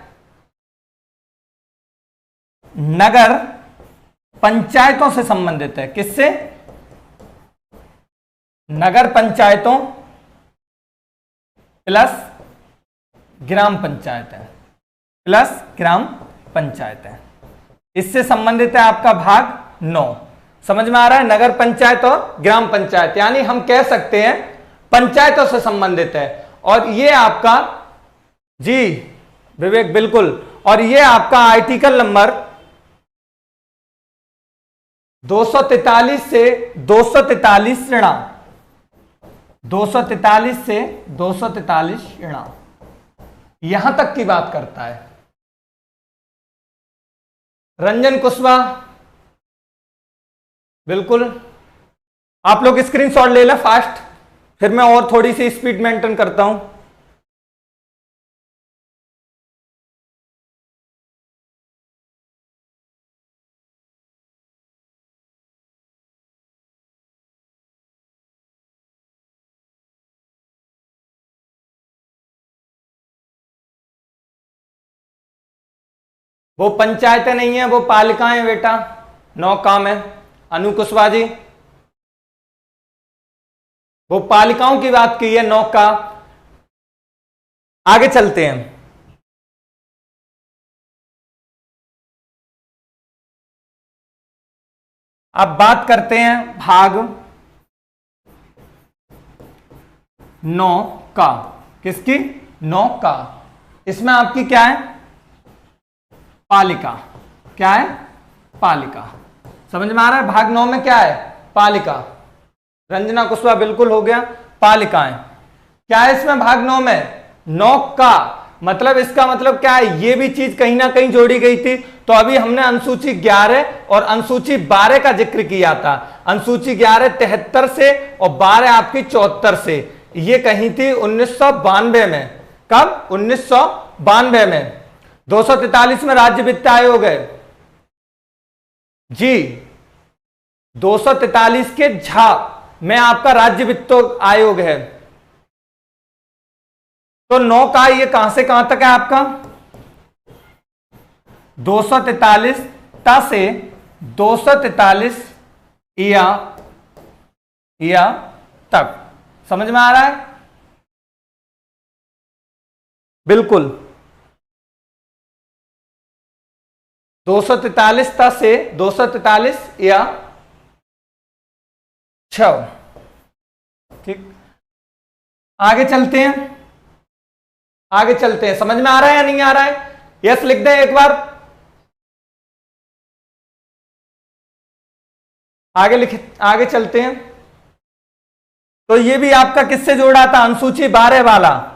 नगर पंचायतों से संबंधित है। किससे? नगर पंचायतों प्लस ग्राम पंचायत है, प्लस ग्राम पंचायत है। इससे संबंधित है आपका भाग 9। समझ में आ रहा है? नगर पंचायत और ग्राम पंचायत, यानी हम कह सकते हैं पंचायतों से संबंधित है। और ये आपका, जी विवेक बिल्कुल, और ये आपका आर्टिकल नंबर 243 से 243 ऋणा, 243 से 243 ऋणा, यहां तक की बात करता है। रंजन कुशवाहा, बिल्कुल आप लोग स्क्रीनशॉट ले लें फास्ट, फिर मैं और थोड़ी सी स्पीड मेंटेन करता हूं। वो पंचायतें नहीं है, वो पालिकाएं बेटा। 9 काम है अनु कुशवाहा जी। वो पालिकाओं की बात की है 9 का। आगे चलते हैं। अब बात करते हैं भाग 9 का। किसकी? 9 का। इसमें आपकी क्या है? पालिका। क्या है? पालिका। समझ में आ रहा है? भाग 9 में क्या है? पालिका। रंजना कुशवाहा बिल्कुल हो गया। पालिकाएं क्या है इसमें? भाग 9 में 9 का मतलब, इसका मतलब क्या है? ये भी चीज कहीं ना कहीं जोड़ी गई थी। तो अभी हमने अनुसूची 11 और अनुसूची 12 का जिक्र किया था। अनुसूची 11 73 से और 12 आपकी 74 से। ये कहीं थी 1992 में। कब? 1992 में। 243 में राज्य वित्त आयोग है जी। 243 के झा में आपका राज्य वित्त आयोग है। तो 9 का ये कहां से कहां तक है आपका? 243 ता से 243 या तक। समझ में आ रहा है? बिल्कुल। 243 ता से 243 या 6। ठीक, आगे चलते हैं। आगे चलते हैं। समझ में आ रहा है या नहीं आ रहा है? यस लिख दें एक बार। आगे चलते हैं। तो ये भी आपका किससे जोड़ा था? अनुसूची 12 वाला।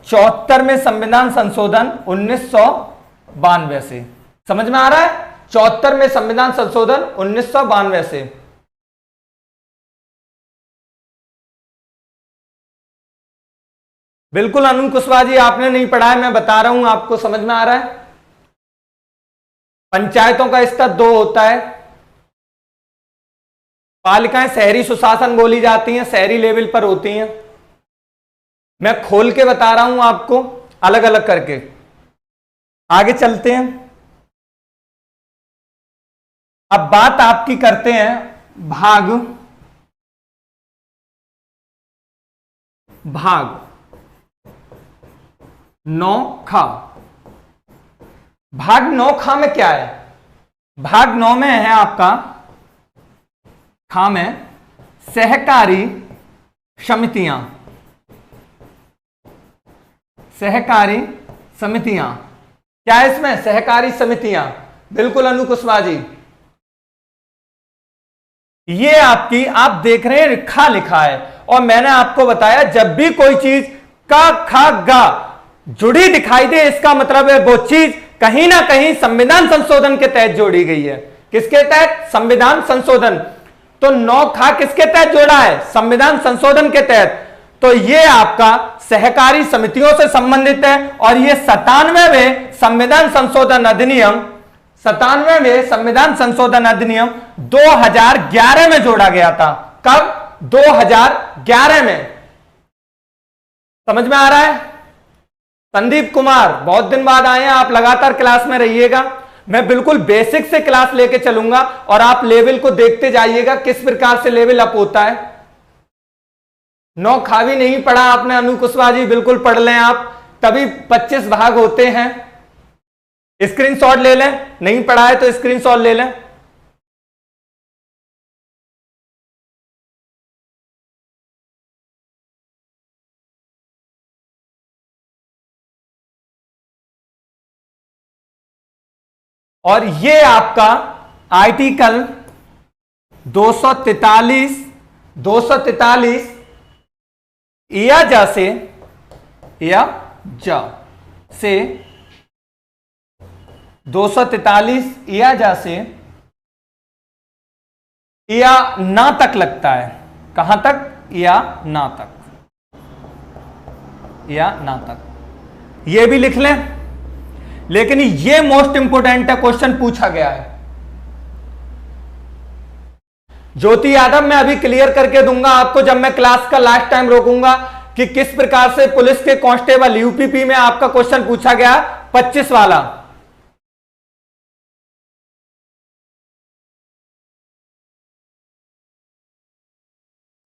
74 में संविधान संशोधन 1992 से। समझ में आ रहा है? 74 में संविधान संशोधन 1992 से। बिल्कुल अनु कुशवाहा जी, आपने नहीं पढ़ा है, मैं बता रहा हूं आपको। समझ में आ रहा है? पंचायतों का स्तर 2 होता है। पालिकाएं शहरी सुशासन बोली जाती हैं, शहरी लेवल पर होती हैं। मैं खोल के बता रहा हूं आपको अलग अलग करके। आगे चलते हैं। अब बात आपकी करते हैं भाग 9 भाग 9 में क्या है? भाग 9 में है आपका में सहकारी समितियां। सहकारी समितियां क्या है इसमें? सहकारी समितियां, बिल्कुल अनु कुशवाहा जी। ये आपकी आप देख रहे हैं खा लिखा है, और मैंने आपको बताया जब भी कोई चीज का खा गा जुड़ी दिखाई दे, इसका मतलब है वो चीज कहीं ना कहीं संविधान संशोधन के तहत जोड़ी गई है। किसके तहत? संविधान संशोधन। तो 9 किसके तहत जोड़ा है? संविधान संशोधन के तहत। तो ये आपका सहकारी समितियों से संबंधित है, और ये 97वें संविधान संशोधन अधिनियम 2011 में जोड़ा गया था। कब? 2011 में। समझ में आ रहा है? संदीप कुमार बहुत दिन बाद आए हैं, आप लगातार क्लास में रहिएगा। मैं बिल्कुल बेसिक से क्लास लेके चलूंगा, और आप लेवल को देखते जाइएगा किस प्रकार से लेवल अप होता है। 9 भी नहीं पढ़ा आपने अनु कुशवाहा जी, बिल्कुल पढ़ लें आप, तभी 25 भाग होते हैं। स्क्रीनशॉट ले लें, नहीं पढ़ा है तो स्क्रीनशॉट ले लें। और ये आपका आर्टिकल 243 या जा से 243 या जा से या ना तक लगता है। कहां तक? या ना तक, या ना तक, ये भी लिख लें। लेकिन ये मोस्ट इंपोर्टेंट है, क्वेश्चन पूछा गया है। ज्योति यादव मैं अभी क्लियर करके दूंगा आपको जब मैं क्लास का लास्ट टाइम रोकूंगा कि किस प्रकार से पुलिस के कांस्टेबल यूपीपी में आपका क्वेश्चन पूछा गया 25 वाला।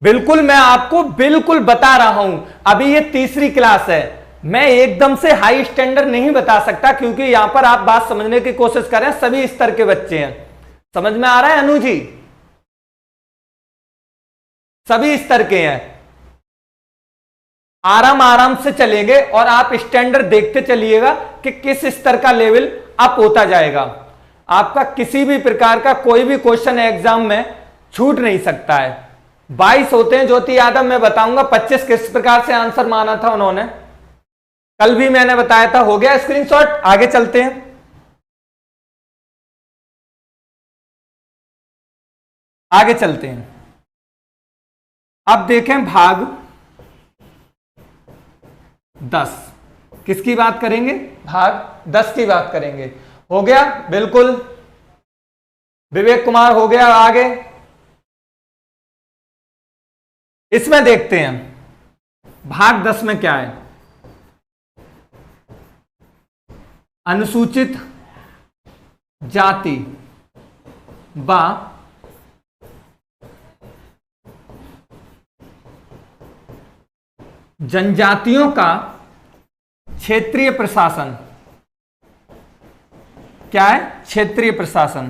बिल्कुल मैं आपको बिल्कुल बता रहा हूं, अभी ये तीसरी क्लास है, मैं एकदम से हाई स्टैंडर्ड नहीं बता सकता, क्योंकि यहां पर आप बात समझने की कोशिश करें, सभी स्तर के बच्चे हैं। समझ में आ रहा है अनु जी? सभी स्तर के हैं, आराम आराम से चलेंगे और आप स्टैंडर्ड देखते चलिएगा कि किस स्तर का लेवल अप होता जाएगा। आपका किसी भी प्रकार का कोई भी क्वेश्चन एग्जाम में छूट नहीं सकता है। 22 होते हैं ज्योति यादव, मैं बताऊंगा 25 किस प्रकार से आंसर माना था उन्होंने, कल भी मैंने बताया था। हो गया स्क्रीनशॉट? आगे चलते हैं। आगे चलते हैं। अब देखें भाग 10 किसकी बात करेंगे? भाग 10 की बात करेंगे। हो गया? बिल्कुल विवेक कुमार हो गया। आगे इसमें देखते हैं भाग 10 में क्या है। अनुसूचित जाति व जनजातियों का क्षेत्रीय प्रशासन। क्या है? क्षेत्रीय प्रशासन।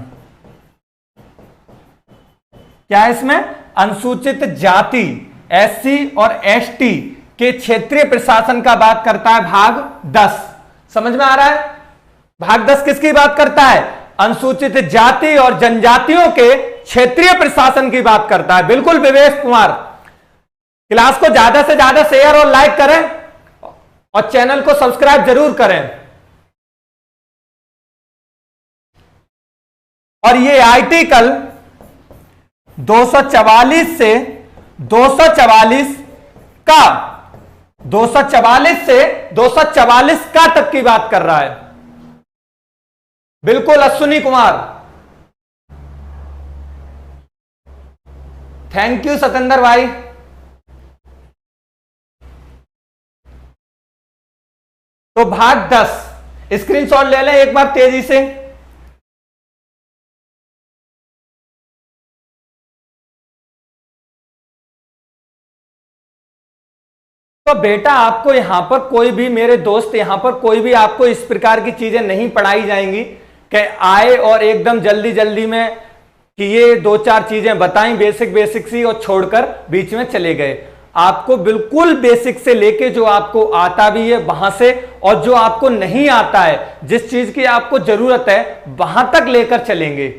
क्या है इसमें? अनुसूचित जाति एससी और एसटी के क्षेत्रीय प्रशासन का बात करता है भाग 10। समझ में आ रहा है? भाग 10 किसकी बात करता है? अनुसूचित जाति और जनजातियों के क्षेत्रीय प्रशासन की बात करता है। बिल्कुल विवेक कुमार, क्लास को ज्यादा से ज्यादा शेयर और लाइक करें और चैनल को सब्सक्राइब जरूर करें। और ये आर्टिकल 244 से 244 का तक की बात कर रहा है। बिल्कुल अश्विनी कुमार, थैंक यू सतेंद्र भाई। तो भाग 10 स्क्रीनशॉट ले लें एक बार तेजी से। तो बेटा आपको यहां पर कोई भी, मेरे दोस्त, यहां पर कोई भी आपको इस प्रकार की चीजें नहीं पढ़ाई जाएंगी कि आए और एकदम जल्दी जल्दी में कि ये 2-4 चीजें बताई बेसिक बेसिक सी और छोड़कर बीच में चले गए। आपको बिल्कुल बेसिक से लेके जो आपको आता भी है वहां से, और जो आपको नहीं आता है, जिस चीज की आपको जरूरत है, वहां तक लेकर चलेंगे।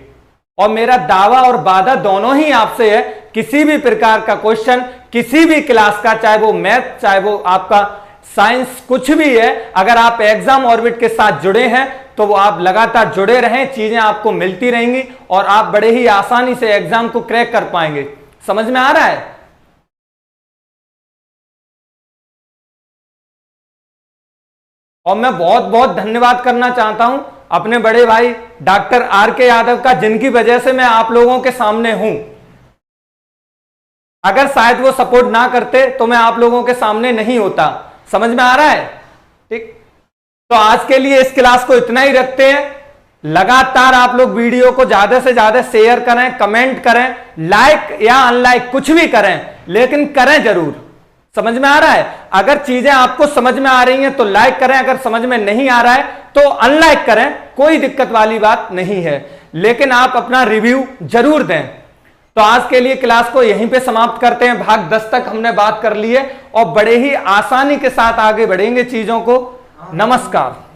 और मेरा दावा और वादा दोनों ही आपसे है, किसी भी प्रकार का क्वेश्चन किसी भी क्लास का, चाहे वो मैथ, चाहे वो आपका साइंस, कुछ भी है, अगर आप एग्जाम ऑर्बिट के साथ जुड़े हैं तो वो आप लगातार जुड़े रहें, चीजें आपको मिलती रहेंगी और आप बड़े ही आसानी से एग्जाम को क्रैक कर पाएंगे। समझ में आ रहा है? और मैं बहुत बहुत धन्यवाद करना चाहता हूं अपने बड़े भाई डॉक्टर आर.के. यादव का, जिनकी वजह से मैं आप लोगों के सामने हूं। अगर शायद वो सपोर्ट ना करते तो मैं आप लोगों के सामने नहीं होता। समझ में आ रहा है? ठीक, तो आज के लिए इस क्लास को इतना ही रखते हैं। लगातार आप लोग वीडियो को ज्यादा से ज्यादा शेयर करें, कमेंट करें, लाइक या अनलाइक कुछ भी करें, लेकिन करें जरूर। समझ में आ रहा है? अगर चीजें आपको समझ में आ रही हैं तो लाइक करें, अगर समझ में नहीं आ रहा है तो अनलाइक करें, कोई दिक्कत वाली बात नहीं है, लेकिन आप अपना रिव्यू जरूर दें। तो आज के लिए क्लास को यहीं पे समाप्त करते हैं। भाग 10 तक हमने बात कर ली है और बड़े ही आसानी के साथ आगे बढ़ेंगे चीजों को। नमस्कार।